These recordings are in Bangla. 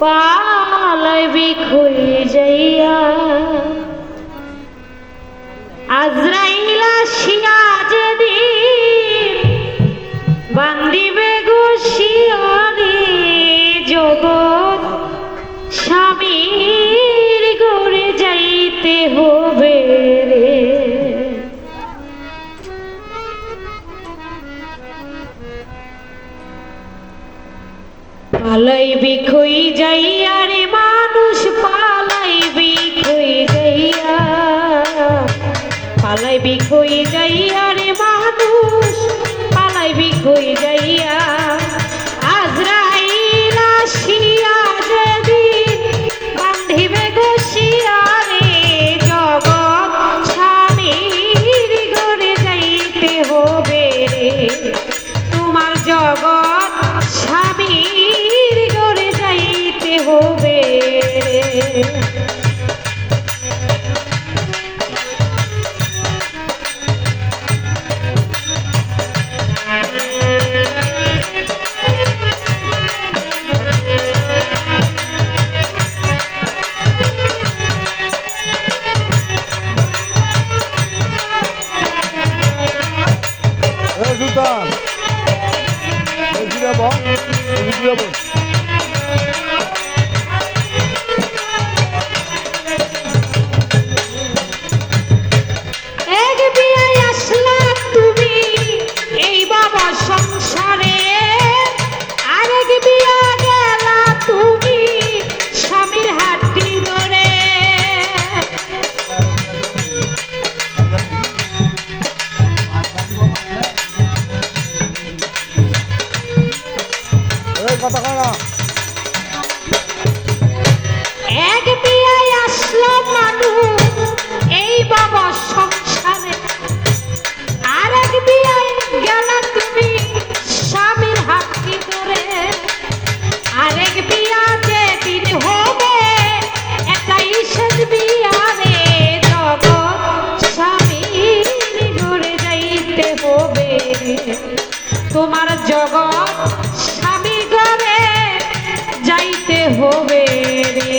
পালাইবি কই যাইয়া আজরাইল আসিয়া যেদিন বান্দিবে গো শিয়রে জগৎ স্বামীর গড়ে যাইতে হবে রে পালাইবি কই যাইয়া রে মানুষ পালাইবি কই যাইয়া পালাইবি কই যাইয়া রে মানুষ পালাইবি কই যাইয়া আজরাইল আসিয়া যেদিন বান্ধিবে গো শিয়রে জগৎ স্বামীর গড়ে যাইতে হবে রে তোমার জগৎ স্বামীর গড়ে যাইতে হবে রে সুলতান এক বিয়ায় আসলা তুমি এই বাবা সংসারে আরেক বিয়া গেলা তুমি স্বামীর হাতটি ধরে কথা কয় এক বিয়ায় আসলা মানুষ এই বাবা সংসারে আরেক বিয়ায় গেলা তুমি স্বামীর হাতটি ধরে আরেক বিয়া যেদিন হবে এটাই শেষ বিয়া রে জগৎ স্বামীর ঘরে যাইতে হবে তোমার জগৎ স্বামী ঘরে যাইতে হবে রে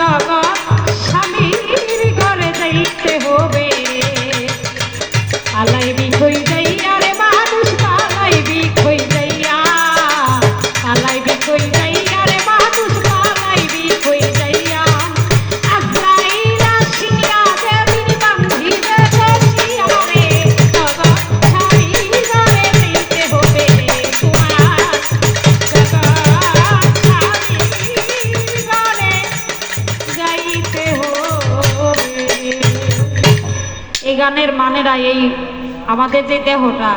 জগৎ স্বামীর ঘরে যাইতে হবে পালাই বিকই যাইয়া রে মানুষ পালাই বিকই যাইয়া পালাই বিকই যাইয়া রে মানুষ পালাই বিকই যাইয়া আজরাইল আসিয়া দেবীর বান্ধিবে বসিয়া রে জগৎ স্বামীর ঘরে যাইতে হবে তোমার জগৎ স্বামীর ঘরে যাইতে হবে। এই গানের মানেরা এই আমাদের যে দেহটা